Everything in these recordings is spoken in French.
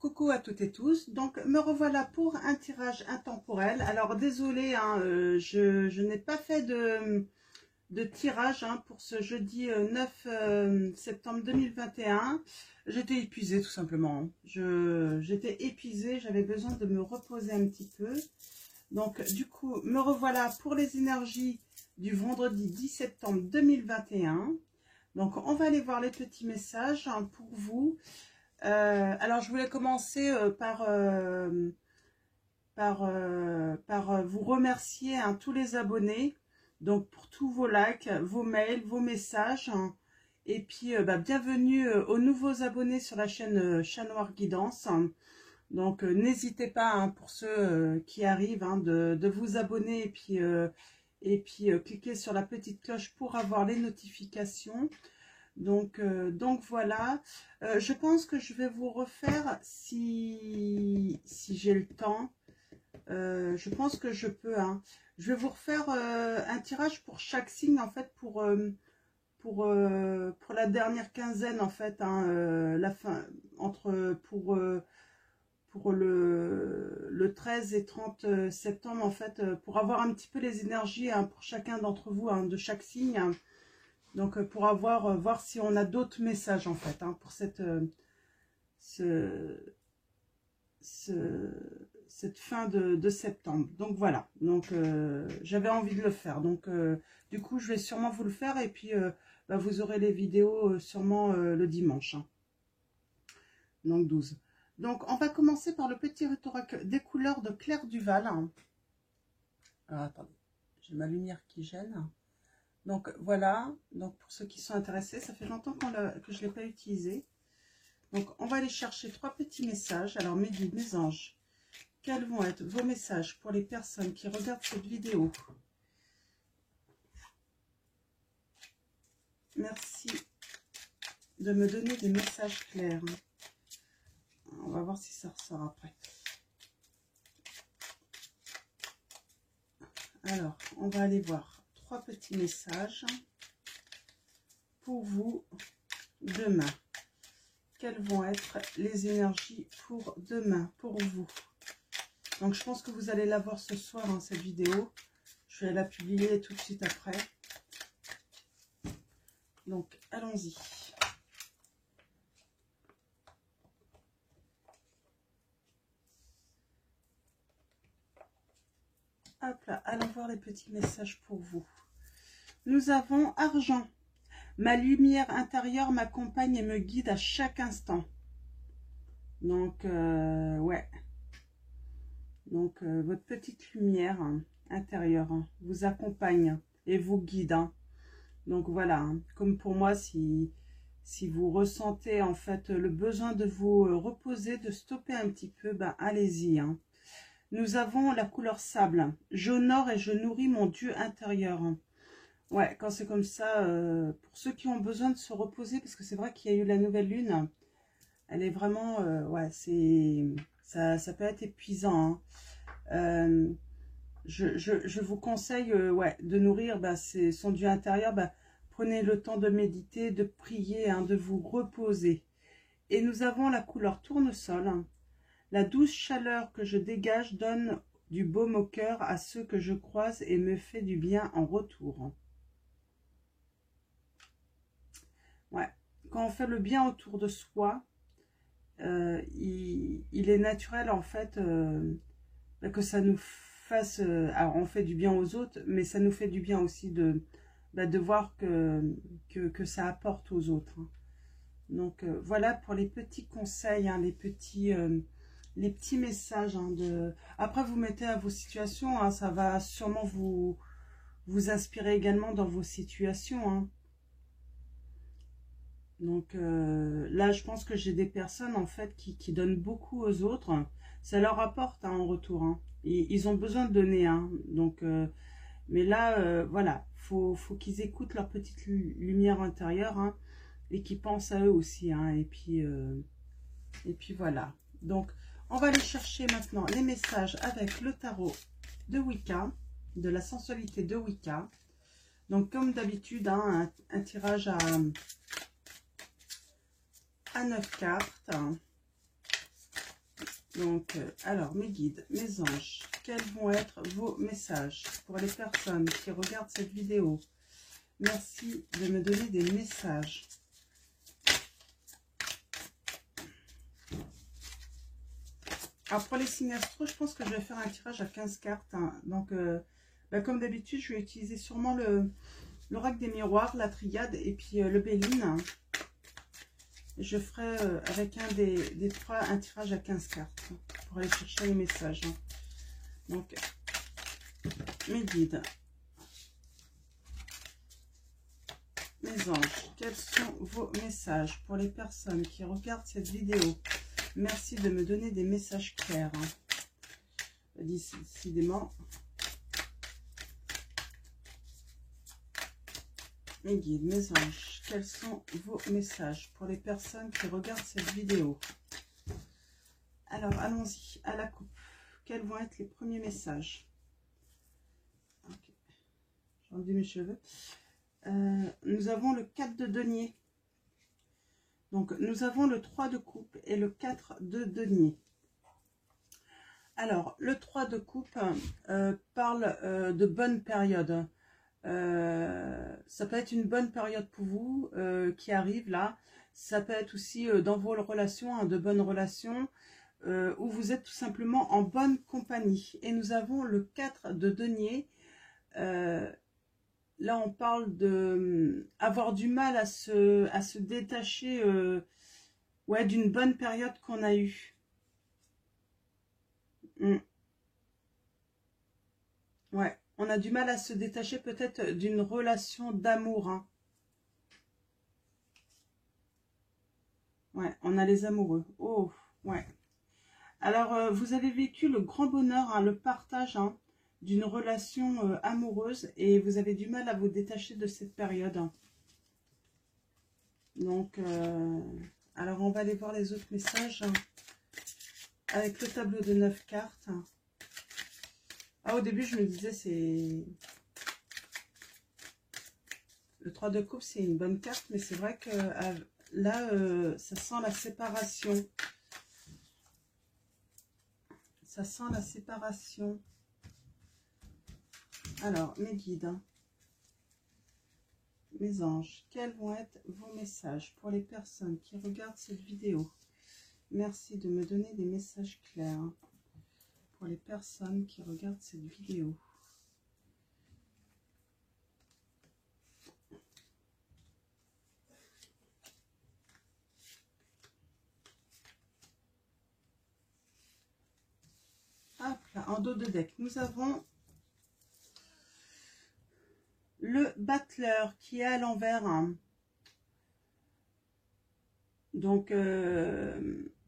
Coucou à toutes et tous, donc me revoilà pour un tirage intemporel. Alors désolé, je n'ai pas fait de tirage pour ce jeudi 9 septembre 2021. J'étais épuisée tout simplement. J'étais épuisée, j'avais besoin de me reposer un petit peu. Donc du coup, me revoilà pour les énergies du vendredi 10 septembre 2021. Donc on va aller voir les petits messages pour vous. Alors, je voulais commencer par vous remercier tous les abonnés, donc pour tous vos likes, vos mails, vos messages, et puis bienvenue aux nouveaux abonnés sur la chaîne Chat Noir Guidance. Donc, n'hésitez pas pour ceux qui arrivent de vous abonner et puis cliquez sur la petite cloche pour avoir les notifications. Donc voilà, je pense que je vais vous refaire si j'ai le temps. Je pense que je peux. Je vais vous refaire un tirage pour chaque signe en fait pour la dernière quinzaine en fait, la fin pour le 13 et 30 septembre en fait, pour avoir un petit peu les énergies pour chacun d'entre vous de chaque signe. Donc pour voir si on a d'autres messages en fait pour cette fin de septembre. Donc voilà, donc j'avais envie de le faire. Donc du coup je vais sûrement vous le faire et puis vous aurez les vidéos sûrement le dimanche. Donc 12. Donc on va commencer par le petit retour des couleurs de Claire Duval. Alors attendez, j'ai ma lumière qui gêne. Donc voilà, donc pour ceux qui sont intéressés, ça fait longtemps que je ne l'ai pas utilisé. Donc on va aller chercher 3 petits messages. Alors mes guides, mes anges, quels vont être vos messages pour les personnes qui regardent cette vidéo? Merci de me donner des messages clairs. On va voir si ça ressort après. Alors, on va aller voir 3 petits messages pour vous demain. Quelles vont être les énergies pour demain, pour vous? Donc, je pense que vous allez la voir ce soir, cette vidéo. Je vais la publier tout de suite après. Donc, allons-y. Hop là, allons voir les petits messages pour vous. Nous avons argent. Ma lumière intérieure m'accompagne et me guide à chaque instant. Donc, ouais. Donc, votre petite lumière intérieure vous accompagne et vous guide. Donc, voilà. Comme pour moi, si vous ressentez en fait le besoin de vous reposer, de stopper un petit peu, allez-y. Nous avons la couleur sable. J'honore et je nourris mon Dieu intérieur. Ouais, quand c'est comme ça, pour ceux qui ont besoin de se reposer, parce que c'est vrai qu'il y a eu la nouvelle lune, elle est vraiment, ouais, ça peut être épuisant. Je vous conseille, ouais, de nourrir son Dieu intérieur. Prenez le temps de méditer, de prier, de vous reposer. Et nous avons la couleur tournesol. La douce chaleur que je dégage donne du baume au cœur à ceux que je croise et me fait du bien en retour. Ouais. Quand on fait le bien autour de soi, il est naturel en fait que ça nous fasse... alors on fait du bien aux autres, mais ça nous fait du bien aussi de voir que ça apporte aux autres. Donc voilà pour les petits conseils, les petits messages. Après, vous mettez à vos situations, ça va sûrement vous inspirer également dans vos situations. Donc là, je pense que j'ai des personnes en fait qui donnent beaucoup aux autres. Ça leur apporte en retour. Et ils ont besoin de donner. Donc, mais là, voilà, faut qu'ils écoutent leur petite lumière intérieure et qu'ils pensent à eux aussi. Et puis voilà. Donc, on va aller chercher maintenant les messages avec le tarot de Wicca, de la sensualité de Wicca. Donc, comme d'habitude, un tirage à 9 cartes. Donc, alors, mes guides, mes anges, quels vont être vos messages pour les personnes qui regardent cette vidéo? Merci de me donner des messages. Alors, pour les signes astro, je pense que je vais faire un tirage à 15 cartes. Hein. Donc, comme d'habitude, je vais utiliser sûrement l'oracle des miroirs, la triade et puis le Béline. Je ferai avec un des trois un tirage à 15 cartes pour aller chercher les messages. Hein. Donc, mes guides, mes anges, quels sont vos messages pour les personnes qui regardent cette vidéo? Merci de me donner des messages clairs. Hein. Décidément. Mes guides, mes anges, quels sont vos messages pour les personnes qui regardent cette vidéo? Alors, allons-y à la coupe. Quels vont être les premiers messages? Okay. J'ai enlevé mes cheveux. Nous avons le 4 de denier. Donc, nous avons le 3 de coupe et le 4 de denier. Alors, le 3 de coupe parle de bonne période. Ça peut être une bonne période pour vous qui arrive là. Ça peut être aussi dans vos relations, hein, de bonnes relations, où vous êtes tout simplement en bonne compagnie. Et nous avons le 4 de denier. Là, on parle de avoir du mal à se détacher ouais, d'une bonne période qu'on a eue. Ouais. On a du mal à se détacher peut-être d'une relation d'amour. Hein. Ouais, on a les amoureux. Oh, ouais. Alors, vous avez vécu le grand bonheur, hein, le partage hein, d'une relation amoureuse et vous avez du mal à vous détacher de cette période. Hein. Donc, alors on va aller voir les autres messages hein, avec le tableau de 9 cartes. Ah, au début, je me disais, c'est... Le 3 de coupe, c'est une bonne carte, mais c'est vrai que là, ça sent la séparation. Ça sent la séparation. Alors, mes guides, hein, mes anges, quels vont être vos messages pour les personnes qui regardent cette vidéo? Merci de me donner des messages clairs hein, pour les personnes qui regardent cette vidéo. Hop là, en dos de deck, nous avons le battleur qui est à l'envers. Hein. Donc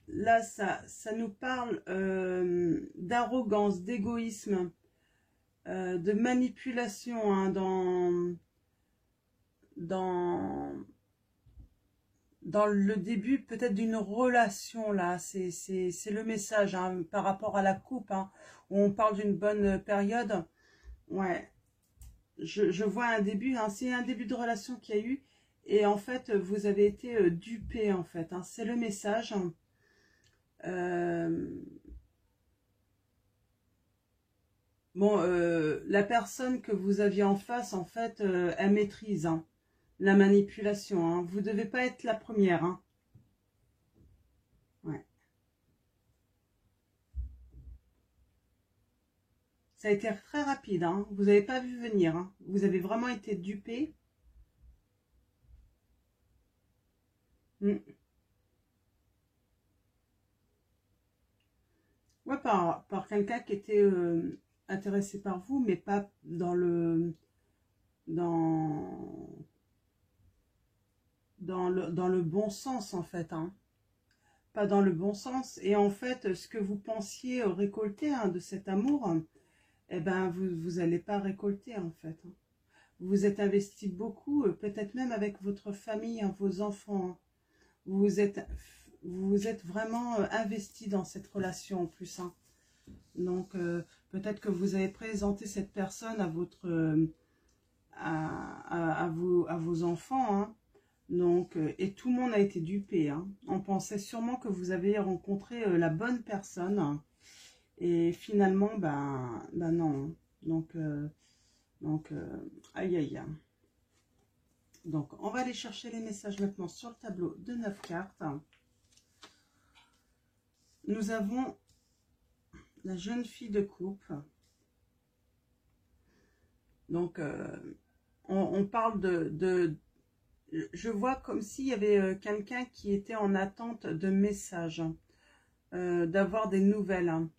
là, ça nous parle d'arrogance, d'égoïsme, de manipulation hein, dans le début peut-être d'une relation là, c'est le message hein, par rapport à la coupe, hein, où on parle d'une bonne période. Ouais, je vois un début, hein, c'est un début de relation qu'il y a eu, et en fait vous avez été dupé en fait, hein, c'est le message. Bon, la personne que vous aviez en face, en fait, elle maîtrise hein, la manipulation. Hein. Vous ne devez pas être la première. Hein. Ouais. Ça a été très rapide. Hein. Vous n'avez pas vu venir. Hein. Vous avez vraiment été dupé. Ouais, par quelqu'un qui était intéressé par vous, mais pas dans dans le bon sens, en fait. Hein. Pas dans le bon sens. Et en fait, ce que vous pensiez récolter hein, de cet amour, eh ben, vous n'allez pas récolter, en fait. Hein. Vous vous êtes investi beaucoup, peut-être même avec votre famille, hein, vos enfants. Hein. Vous vous êtes vraiment investi dans cette relation, en plus. Hein. Donc, peut-être que vous avez présenté cette personne à votre... à vos enfants, hein. Donc, et tout le monde a été dupé. Hein. On pensait sûrement que vous avez rencontré la bonne personne. Hein. Et finalement, ben non. Donc, aïe aïe aïe. Donc, on va aller chercher les messages maintenant sur le tableau de 9 cartes. Nous avons la jeune fille de coupe. Donc, on parle de... Je vois comme s'il y avait quelqu'un qui était en attente de messages, d'avoir des nouvelles, hein,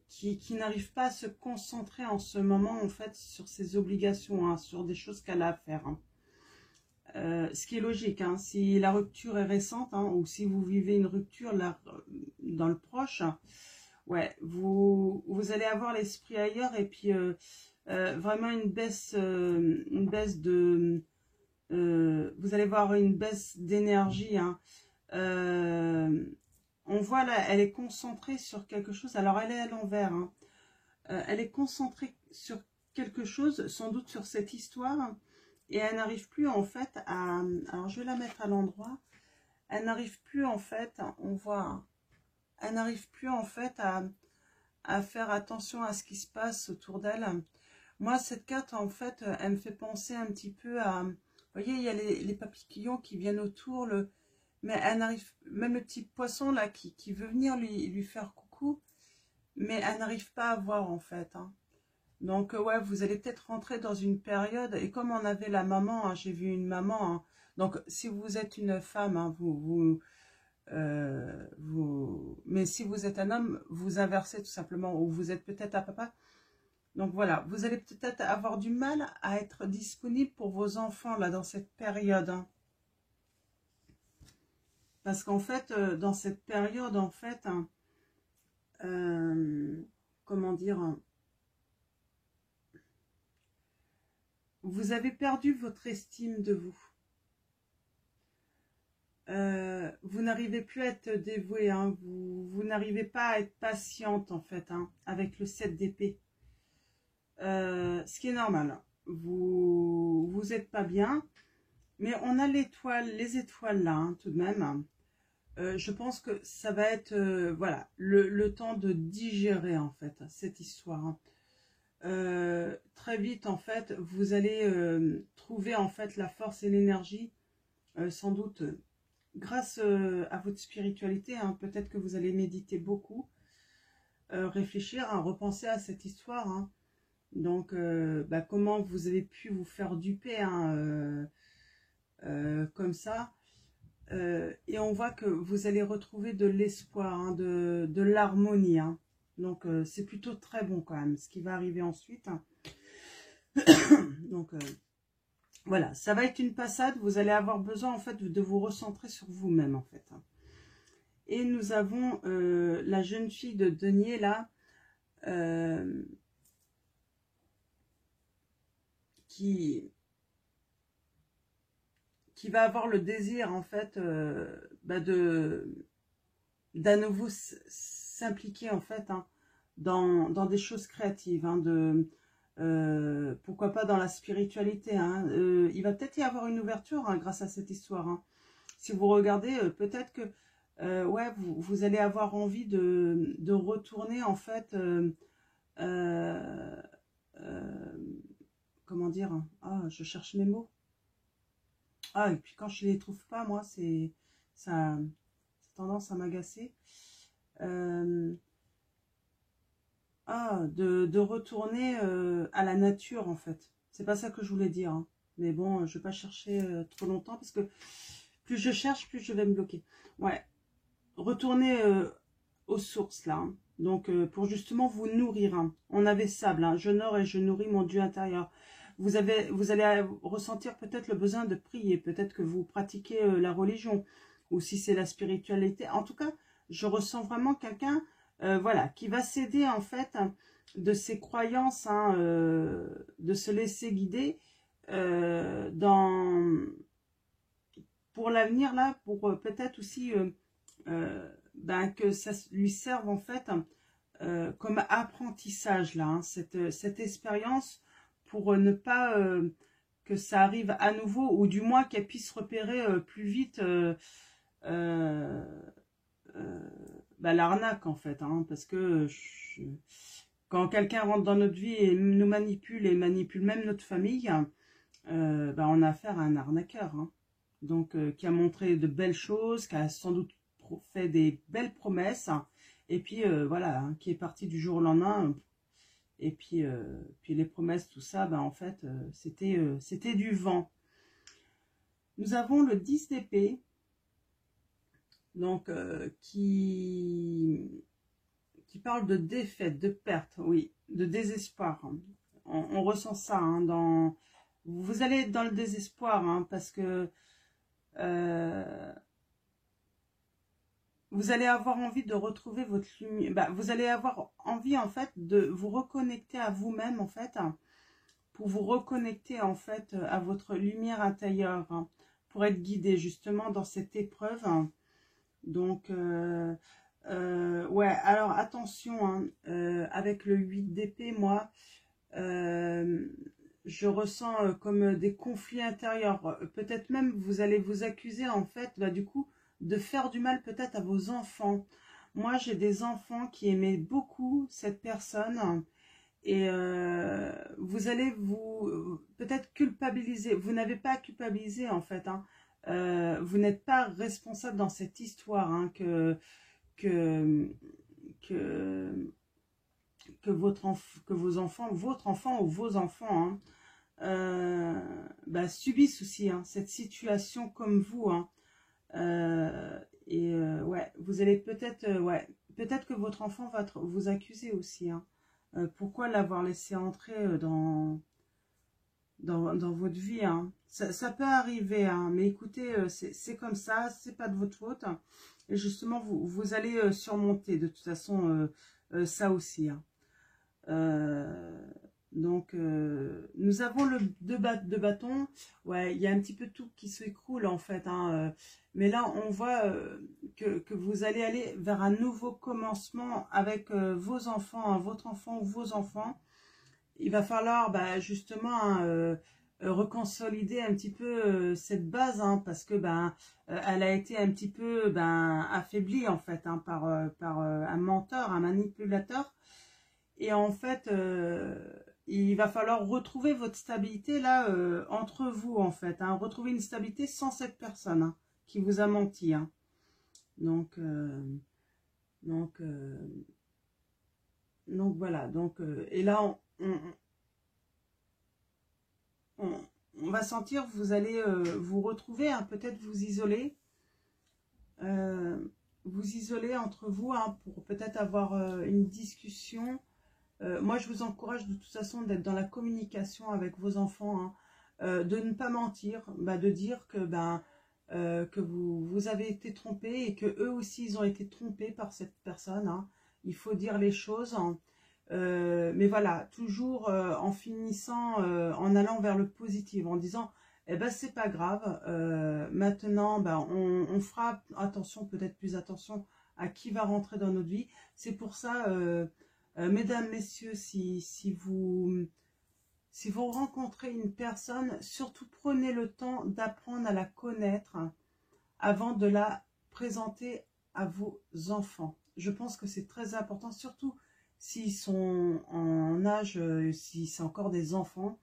qui n'arrive pas à se concentrer en ce moment, en fait, sur ses obligations, hein, sur des choses qu'elle a à faire. Hein. Ce qui est logique, hein, si la rupture est récente, hein, ou si vous vivez une rupture là, dans le proche, ouais, vous allez avoir l'esprit ailleurs et puis vraiment une baisse de... vous allez voir une baisse d'énergie. Hein. On voit là, elle est concentrée sur quelque chose. Alors, elle est à l'envers. Hein. Elle est concentrée sur quelque chose, sans doute sur cette histoire. Et elle n'arrive plus en fait à... Alors, je vais la mettre à l'endroit. Elle n'arrive plus en fait, on voit... Elle n'arrive plus en fait à faire attention à ce qui se passe autour d'elle. Moi, cette carte, en fait, elle me fait penser un petit peu à... Vous voyez, il y a les papillons qui viennent autour, mais elle n'arrive... Même le petit poisson, là, qui veut venir lui faire coucou, mais elle n'arrive pas à voir, en fait. Hein. Donc, ouais, vous allez peut-être rentrer dans une période, et comme on avait la maman, hein, j'ai vu une maman, hein, donc si vous êtes une femme, hein, mais si vous êtes un homme, vous inversez tout simplement, ou vous êtes peut-être un papa. Donc voilà, vous allez peut-être avoir du mal à être disponible pour vos enfants là dans cette période. Hein. Parce qu'en fait, dans cette période, en fait, hein, comment dire, vous avez perdu votre estime de vous. Vous n'arrivez plus à être dévoué, hein, vous n'arrivez pas à être patiente en fait, hein, avec le 7 d'épée. Ce qui est normal, vous êtes pas bien, mais on a les étoiles là, hein, tout de même. Je pense que ça va être, voilà, le temps de digérer en fait cette histoire. Hein. Très vite en fait, vous allez trouver en fait la force et l'énergie, sans doute grâce à votre spiritualité. Hein, peut-être que vous allez méditer beaucoup, réfléchir, hein, repenser à cette histoire. Hein. Donc, comment vous avez pu vous faire duper hein, comme ça. Et on voit que vous allez retrouver de l'espoir, hein, de l'harmonie. Hein. Donc, c'est plutôt très bon quand même, ce qui va arriver ensuite. Hein. Donc, voilà, ça va être une passade. Vous allez avoir besoin, en fait, de vous recentrer sur vous-même, en fait. Hein. Et nous avons la jeune fille de denier, là, qui va avoir le désir, en fait, d'à nouveau s'impliquer, en fait, hein, dans des choses créatives, hein, pourquoi pas dans la spiritualité. Hein, il va peut-être y avoir une ouverture hein, grâce à cette histoire. Hein. Si vous regardez, peut-être que ouais, vous allez avoir envie de retourner, en fait, comment dire, hein, ah, je cherche mes mots. Ah, et puis quand je les trouve pas, moi, ça tendance à m'agacer. De retourner à la nature, en fait. C'est pas ça que je voulais dire. Hein. Mais bon, je vais pas chercher trop longtemps, parce que plus je cherche, plus je vais me bloquer. Ouais, retourner aux sources, là. Hein. Donc, pour justement vous nourrir. Hein. On avait sable, hein. J'honore et je nourris mon Dieu intérieur. Vous allez ressentir peut-être le besoin de prier. Peut-être que vous pratiquez la religion. Ou si c'est la spiritualité. En tout cas, je ressens vraiment quelqu'un, voilà, qui va céder, en fait, de ses croyances, hein, de se laisser guider pour l'avenir, là, pour peut-être aussi... que ça lui serve en fait comme apprentissage là, hein, cette expérience pour ne pas que ça arrive à nouveau, ou du moins qu'elle puisse repérer plus vite l'arnaque en fait, hein, parce que quand quelqu'un rentre dans notre vie et nous manipule et manipule même notre famille, on a affaire à un arnaqueur, hein. Donc qui a montré de belles choses, qui a sans doute fait des belles promesses, hein, et puis voilà, hein, qui est parti du jour au lendemain, et puis les promesses, tout ça, en fait, c'était du vent. Nous avons le 10 d'épée, donc qui parle de défaite, de perte, oui, de désespoir, hein. On ressent ça, hein, vous allez être dans le désespoir, hein, parce que vous allez avoir envie de retrouver votre lumière. Vous allez avoir envie, en fait, de vous reconnecter à vous-même, en fait, hein, pour vous reconnecter, en fait, à votre lumière intérieure, hein, pour être guidé, justement, dans cette épreuve, hein. Donc, ouais, alors, attention, hein, avec le 8 d'épée, moi, je ressens comme des conflits intérieurs. Peut-être même, vous allez vous accuser, en fait, du coup, de faire du mal peut-être à vos enfants. Moi, j'ai des enfants qui aimaient beaucoup cette personne et vous allez vous peut-être culpabiliser. Vous n'avez pas à culpabiliser en fait, hein. Vous n'êtes pas responsable dans cette histoire, hein, que vos enfants, votre enfant ou vos enfants, hein, subissent aussi, hein, cette situation comme vous, hein. Ouais, vous allez peut-être peut-être que votre enfant va vous accuser aussi, hein. Pourquoi l'avoir laissé entrer dans votre vie, hein. Ça peut arriver, hein, mais écoutez, c'est comme ça, c'est pas de votre faute, hein. Et justement, vous allez surmonter de toute façon ça aussi, hein. Donc, nous avons le 2 de bâton. Ouais, il y a un petit peu tout qui s'écroule en fait, hein, mais là, on voit que vous allez aller vers un nouveau commencement avec vos enfants, hein, votre enfant ou vos enfants. Il va falloir justement, hein, reconsolider un petit peu cette base, hein, parce que elle a été un petit peu affaiblie en fait, hein, par un menteur, un manipulateur. Et en fait, il va falloir retrouver votre stabilité là entre vous en fait, hein, retrouver une stabilité sans cette personne, hein, qui vous a menti, hein. Donc voilà. Donc et là on va sentir, vous allez vous retrouver, hein, peut-être vous isoler entre vous, hein, pour peut-être avoir une discussion. Moi, je vous encourage de toute façon d'être dans la communication avec vos enfants, hein, de ne pas mentir, de dire que vous avez été trompé et que eux aussi ils ont été trompés par cette personne, hein. Il faut dire les choses, hein. Mais voilà, toujours en finissant, en allant vers le positif, en disant eh ben c'est pas grave, maintenant on fera attention, peut-être plus attention à qui va rentrer dans notre vie. C'est pour ça, mesdames, messieurs, si vous rencontrez une personne, surtout prenez le temps d'apprendre à la connaître, hein, avant de la présenter à vos enfants. Je pense que c'est très important, surtout s'ils sont en âge, si c'est encore des enfants.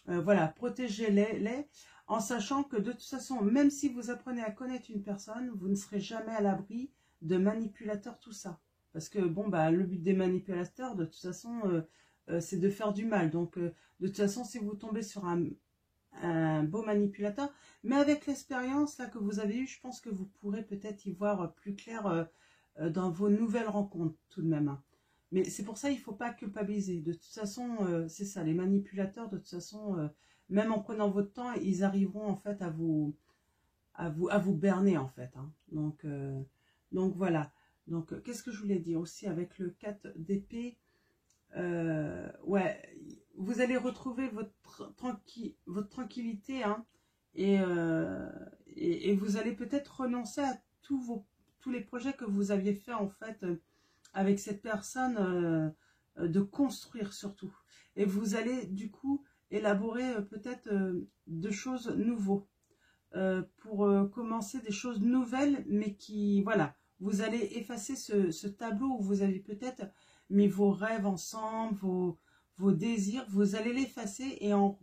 Voilà, protégez-les en sachant que de toute façon, même si vous apprenez à connaître une personne, vous ne serez jamais à l'abri de manipulateurs, tout ça. Parce que bon, le but des manipulateurs, de toute façon, c'est de faire du mal. Donc, de toute façon, si vous tombez sur un beau manipulateur, mais avec l'expérience là que vous avez eue, je pense que vous pourrez peut-être y voir plus clair dans vos nouvelles rencontres tout de même, hein. Mais c'est pour ça il ne faut pas culpabiliser. De toute façon, c'est ça, les manipulateurs, de toute façon, même en prenant votre temps, ils arriveront en fait à vous berner en fait, hein. Donc voilà. Donc qu'est-ce que je voulais dire aussi avec le 4 d'épée, ouais, vous allez retrouver votre tranquillité, hein, et vous allez peut-être renoncer à tous les projets que vous aviez fait en fait avec cette personne, de construire surtout. Et vous allez du coup élaborer peut-être de choses nouveaux. Pour commencer des choses nouvelles, mais qui, voilà, vous allez effacer ce tableau où vous avez peut-être mis vos rêves ensemble, vos désirs, vous allez l'effacer et en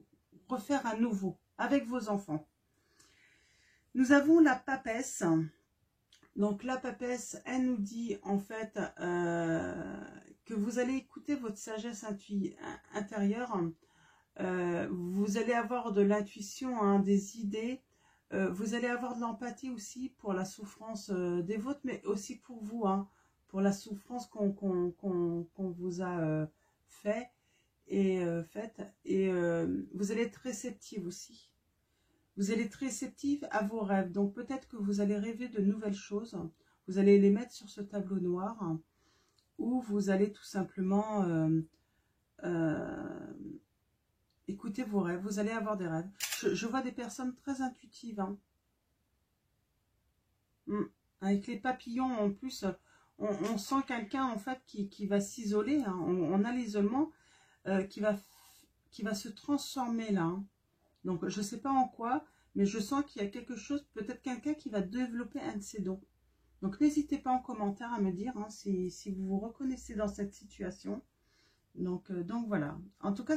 refaire un nouveau avec vos enfants. Nous avons la papesse. Donc la papesse, elle nous dit en fait que vous allez écouter votre sagesse intérieure. Vous allez avoir de l'intuition, hein, des idées. Vous allez avoir de l'empathie aussi pour la souffrance des vôtres, mais aussi pour vous, hein, pour la souffrance qu'on vous a faite. Et vous allez être réceptive aussi. Vous allez être réceptive à vos rêves. Donc peut-être que vous allez rêver de nouvelles choses. Vous allez les mettre sur ce tableau noir, hein, ou vous allez tout simplement écouter vos rêves. Vous allez avoir des rêves. Je vois des personnes très intuitives. Hein. Avec les papillons, en plus, on sent quelqu'un en fait qui va s'isoler. Hein. On a l'isolement qui va se transformer là. Hein. Donc, je ne sais pas en quoi, mais je sens qu'il y a quelque chose, peut-être quelqu'un qui va développer un de ses dons. Donc, n'hésitez pas en commentaire à me dire hein, si vous vous reconnaissez dans cette situation. Donc voilà. En tout cas,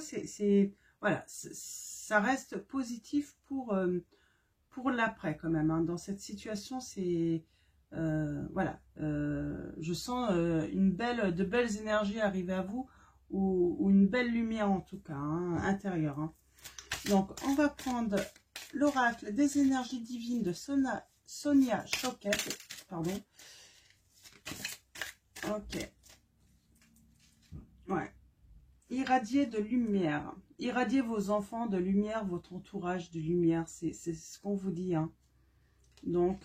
voilà, ça reste positif pour l'après quand même. Hein. Dans cette situation, c'est... voilà. Je sens de belles énergies arriver à vous, ou une belle lumière en tout cas, hein, intérieure. Hein. Donc, on va prendre l'oracle des énergies divines de Sonia Choquette. Pardon. Ok. Ouais. Irradier de lumière. Irradier vos enfants de lumière, votre entourage de lumière. C'est ce qu'on vous dit. Hein. Donc,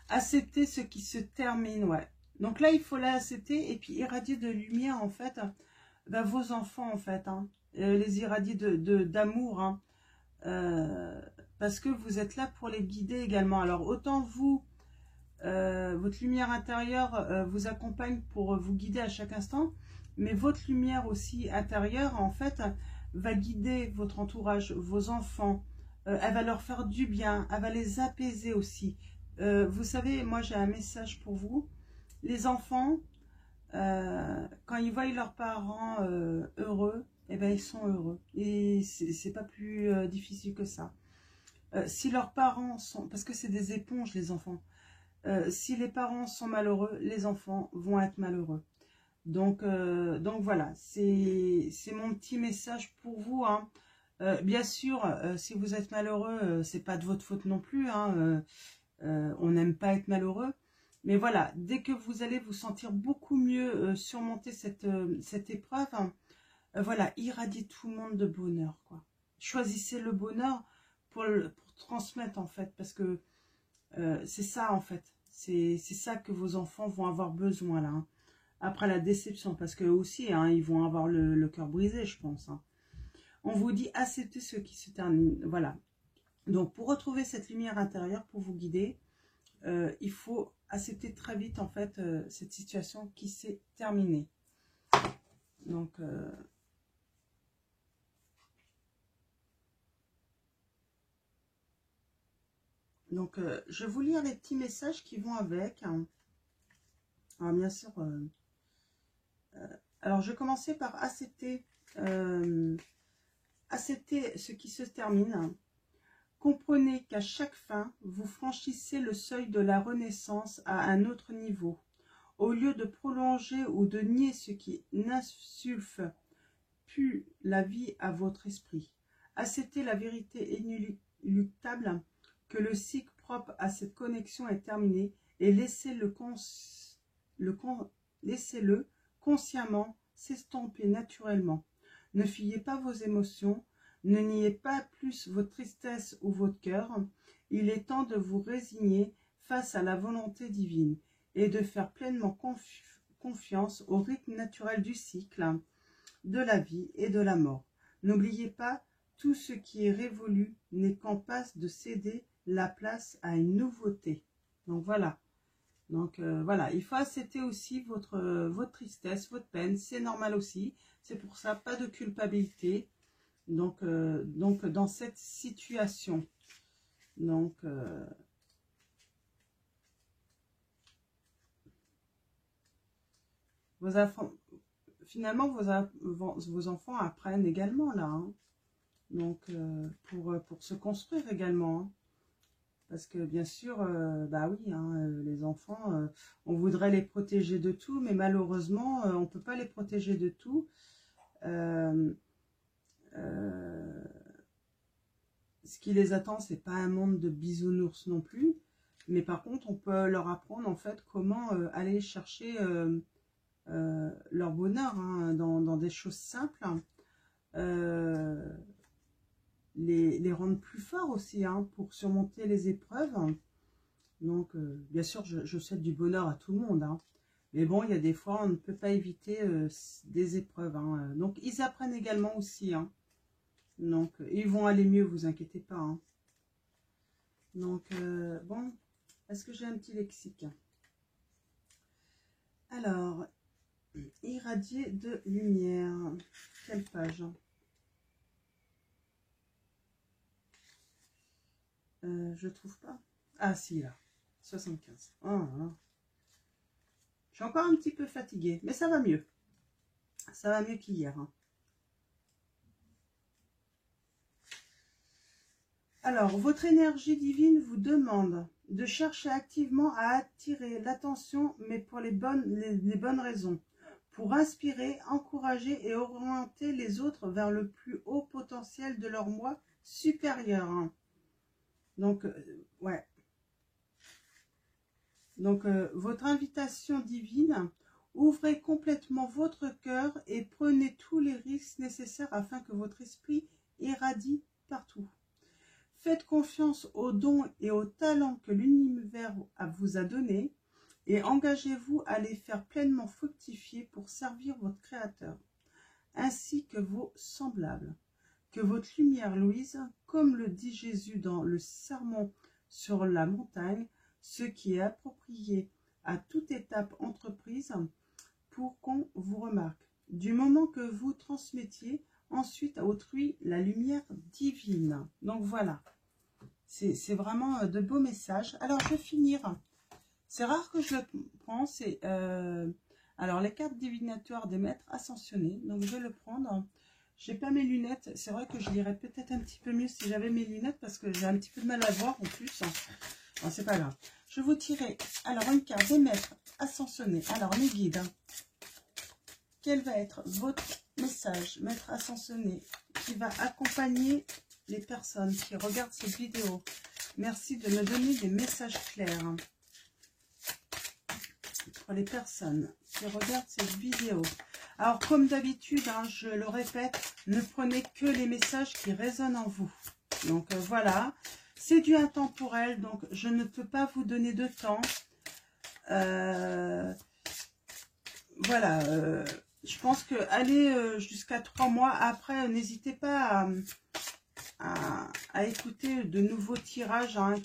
accepter ce qui se termine. Ouais. Donc là, il faut l'accepter et puis irradier de lumière, en fait, ben, vos enfants, en fait. Hein. Les irradier d'amour. Hein. Parce que vous êtes là pour les guider également. Alors, autant vous, votre lumière intérieure vous accompagne pour vous guider à chaque instant, mais votre lumière aussi intérieure, en fait, va guider votre entourage, vos enfants. Elle va leur faire du bien, elle va les apaiser aussi. Vous savez, moi, j'ai un message pour vous. Les enfants, quand ils voient leurs parents heureux, eh ben, ils sont heureux. Et c'est pas plus difficile que ça. Si leurs parents sont... Parce que c'est des éponges, les enfants. Si les parents sont malheureux, les enfants vont être malheureux. Donc voilà, c'est mon petit message pour vous. Hein. Bien sûr, si vous êtes malheureux, c'est pas de votre faute non plus. Hein. On n'aime pas être malheureux. Mais voilà, dès que vous allez vous sentir beaucoup mieux surmonter cette épreuve, hein, voilà, irradiez tout le monde de bonheur, quoi. Choisissez le bonheur pour transmettre, en fait, parce que c'est ça, en fait. C'est ça que vos enfants vont avoir besoin, là. Hein. Après la déception, parce que aussi, hein, ils vont avoir le cœur brisé, je pense. Hein. On vous dit, acceptez ce qui se termine. Voilà. Donc, pour retrouver cette lumière intérieure, pour vous guider, il faut accepter très vite, en fait, cette situation qui s'est terminée. Donc... Donc, je vais vous lire les petits messages qui vont avec. Hein. Alors, bien sûr, alors je vais commencer par accepter ce qui se termine. Comprenez qu'à chaque fin, vous franchissez le seuil de la renaissance à un autre niveau. Au lieu de prolonger ou de nier ce qui n'insuffle plus la vie à votre esprit, acceptez la vérité inéluctable que le cycle propre à cette connexion est terminé et laissez-le consciemment s'estomper naturellement. Ne fuyez pas vos émotions, ne niez pas plus votre tristesse ou votre cœur. Il est temps de vous résigner face à la volonté divine et de faire pleinement confiance au rythme naturel du cycle, de la vie et de la mort. N'oubliez pas, tout ce qui est révolu n'est qu'en passe de céder la place à une nouveauté. Donc voilà. Donc voilà, il faut accepter aussi votre tristesse, votre peine, c'est normal aussi. C'est pour ça, pas de culpabilité. Donc dans cette situation. Donc, vos enfants, finalement, vos enfants apprennent également là. Hein. Donc, pour se construire également. Hein. Parce que bien sûr, bah oui, hein, les enfants, on voudrait les protéger de tout, mais malheureusement, on ne peut pas les protéger de tout. Ce qui les attend, c'est pas un monde de bisounours non plus. Mais par contre, on peut leur apprendre en fait comment aller chercher leur bonheur hein, dans des choses simples. Les rendre plus forts aussi hein, pour surmonter les épreuves. Donc, bien sûr, je souhaite du bonheur à tout le monde. Hein. Mais bon, il y a des fois, on ne peut pas éviter des épreuves. Hein. Donc, ils apprennent également aussi. Hein. Donc, ils vont aller mieux, vous inquiétez pas. Hein. Donc, bon, est-ce que j'ai un petit lexique? Alors, irradier de lumière. Quelle page? Je trouve pas. Ah, si, là. 75. Oh, là. Je suis encore un petit peu fatiguée, mais ça va mieux. Ça va mieux qu'hier. Hein. Alors, votre énergie divine vous demande de chercher activement à attirer l'attention, mais pour les bonnes raisons. Pour inspirer, encourager et orienter les autres vers le plus haut potentiel de leur moi supérieur. Hein. Donc, ouais. Donc, votre invitation divine, ouvrez complètement votre cœur et prenez tous les risques nécessaires afin que votre esprit irradie partout. Faites confiance aux dons et aux talents que l'univers vous a donnés et engagez-vous à les faire pleinement fructifier pour servir votre Créateur, ainsi que vos semblables. Que votre lumière luise, comme le dit Jésus dans le sermon sur la montagne, ce qui est approprié à toute étape entreprise pour qu'on vous remarque. Du moment que vous transmettiez ensuite à autrui la lumière divine. Donc voilà, c'est vraiment de beaux messages. Alors je vais finir. C'est rare que je le prends. C'est alors les cartes divinatoires des maîtres ascensionnés. Donc je vais le prendre. J'ai pas mes lunettes. C'est vrai que je lirais peut-être un petit peu mieux si j'avais mes lunettes parce que j'ai un petit peu de mal à voir en plus. Bon, c'est pas grave. Je vais vous tirer alors une carte des maîtres ascensionnés. Alors les guides. Quel va être votre message, maître ascensionné, qui va accompagner les personnes qui regardent cette vidéo? Merci de me donner des messages clairs. Pour les personnes qui regardent cette vidéo. Alors, comme d'habitude, hein, je le répète, ne prenez que les messages qui résonnent en vous. Donc, voilà. C'est du intemporel, donc je ne peux pas vous donner de temps. Voilà. Je pense que aller jusqu'à 3 mois après, n'hésitez pas à écouter de nouveaux tirages hein,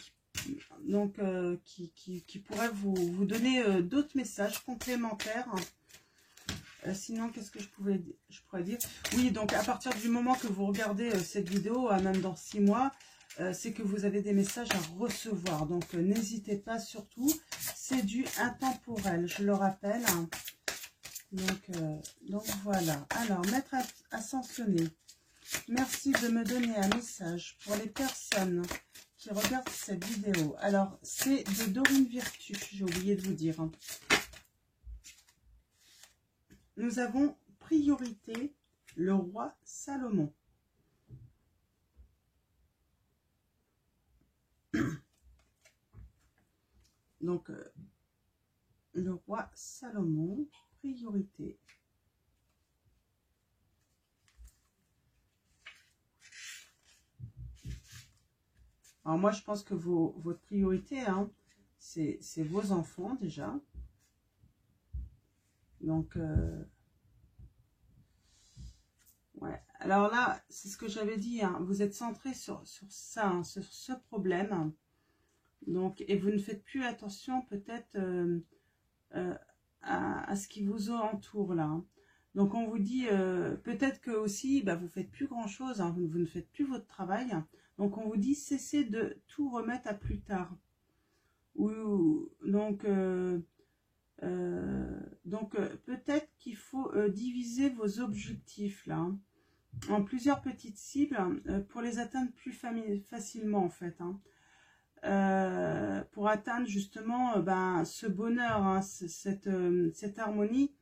qui pourraient vous donner d'autres messages complémentaires. Sinon, qu'est-ce que je pourrais dire? Oui, donc à partir du moment que vous regardez cette vidéo, même dans 6 mois, c'est que vous avez des messages à recevoir. Donc, n'hésitez pas surtout. C'est du intemporel, je le rappelle. Hein. Donc voilà. Alors, maître ascensionné, merci de me donner un message pour les personnes qui regardent cette vidéo. Alors, c'est de Dorine Virtue, j'ai oublié de vous dire. Hein. Nous avons priorité le roi Salomon. Donc, le roi Salomon, priorité. Alors moi, je pense que votre priorité, hein, c'est vos enfants déjà. Donc, ouais. Alors là, c'est ce que j'avais dit, hein, vous êtes centré sur ça, hein, sur ce problème. Donc, et vous ne faites plus attention peut-être à ce qui vous entoure là. Hein. Donc on vous dit, peut-être que aussi, bah, vous faites plus grand chose, hein, vous ne faites plus votre travail. Donc on vous dit, cessez de tout remettre à plus tard. Donc peut-être qu'il faut diviser vos objectifs là, hein, en plusieurs petites cibles pour les atteindre plus facilement en fait. Hein. Pour atteindre justement ce bonheur, hein, cette harmonie.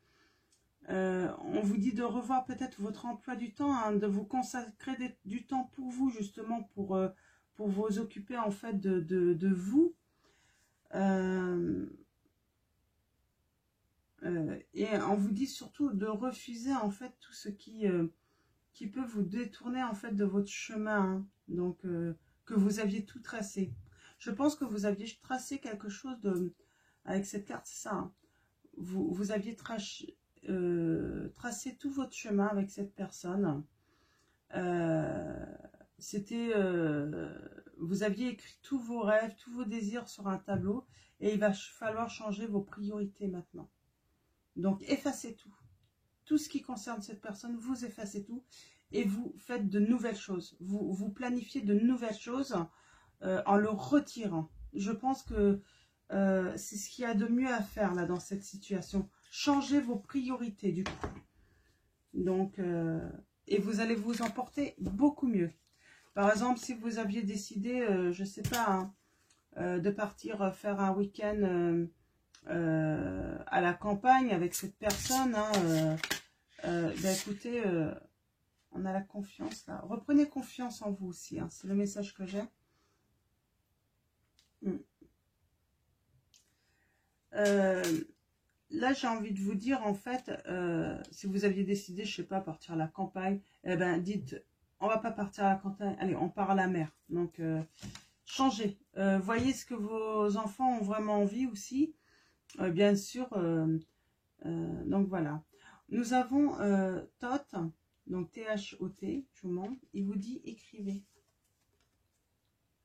On vous dit de revoir peut-être votre emploi du temps, hein, de vous consacrer du temps pour vous justement, pour vous occuper en fait de vous. Et on vous dit surtout de refuser en fait tout ce qui peut vous détourner en fait de votre chemin, hein, donc que vous aviez tout tracé. Je pense que vous aviez tracé quelque chose avec cette carte, c'est ça. Hein. Vous aviez tracé tout votre chemin avec cette personne. Vous aviez écrit tous vos rêves, tous vos désirs sur un tableau, et il va falloir changer vos priorités maintenant. Donc effacez tout. Tout ce qui concerne cette personne, vous effacez tout et vous faites de nouvelles choses. Vous planifiez de nouvelles choses en le retirant. Je pense que c'est ce qu'il y a de mieux à faire là dans cette situation. Changez vos priorités du coup. Donc, et vous allez vous emporter beaucoup mieux. Par exemple, si vous aviez décidé, je ne sais pas, hein, de partir faire un week-end à la campagne avec cette personne, hein, écoutez, on a la confiance là. Reprenez confiance en vous aussi, hein, c'est le message que j'ai. Là, j'ai envie de vous dire, en fait, si vous aviez décidé, je sais pas, partir à la campagne, eh ben, dites, on va pas partir à la campagne, allez, on part à la mer. Donc, changez. Voyez ce que vos enfants ont vraiment envie aussi. Bien sûr, donc voilà. Nous avons Tot, donc T-H-O-T, je vous montre, il vous dit écrivez.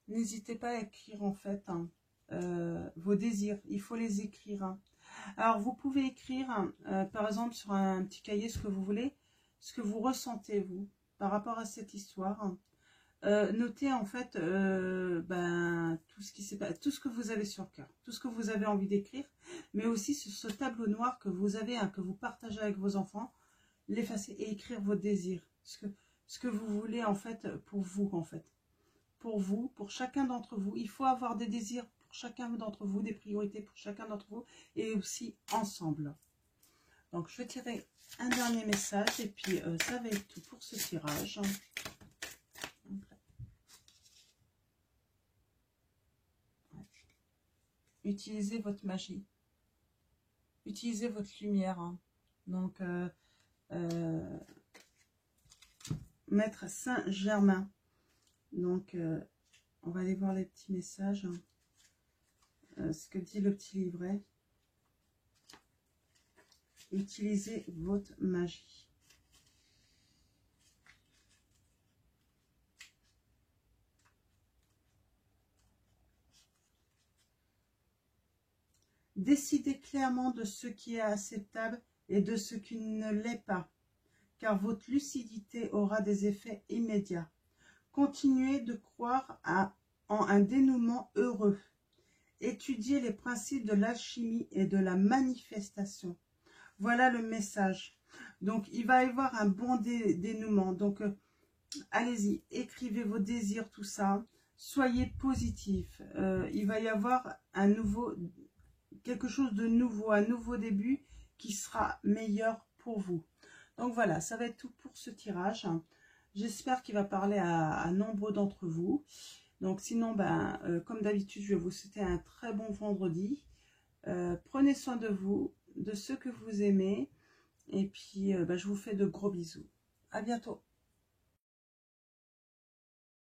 N'hésitez pas à écrire en fait hein, vos désirs, il faut les écrire. Hein. Alors vous pouvez écrire par exemple sur un petit cahier ce que vous voulez, ce que vous ressentez vous par rapport à cette histoire. Notez en fait tout ce qui s'est passé, tout ce que vous avez sur le cœur, tout ce que vous avez envie d'écrire, mais aussi sur ce tableau noir que vous avez, hein, que vous partagez avec vos enfants, l'effacer et écrire vos désirs, ce que vous voulez en fait pour vous en fait, pour vous, pour chacun d'entre vous. Il faut avoir des désirs pour chacun d'entre vous, des priorités pour chacun d'entre vous et aussi ensemble. Donc je vais tirer un dernier message et puis ça va être tout pour ce tirage. Utilisez votre magie. Utilisez votre lumière. Hein. Donc, Maître Saint-Germain. Donc, on va aller voir les petits messages. Ce que dit le petit livret. Utilisez votre magie. Décidez clairement de ce qui est acceptable et de ce qui ne l'est pas, car votre lucidité aura des effets immédiats. Continuez de croire en un dénouement heureux. Étudiez les principes de l'alchimie et de la manifestation. Voilà le message. Donc, il va y avoir un bon dénouement. Donc, allez-y, écrivez vos désirs, tout ça. Soyez positif. Il va y avoir quelque chose de nouveau, un nouveau début qui sera meilleur pour vous. Donc voilà, ça va être tout pour ce tirage. J'espère qu'il va parler à nombreux d'entre vous. Donc sinon, comme d'habitude, je vais vous souhaiter un très bon vendredi. Prenez soin de vous, de ceux que vous aimez. Et puis, je vous fais de gros bisous. À bientôt.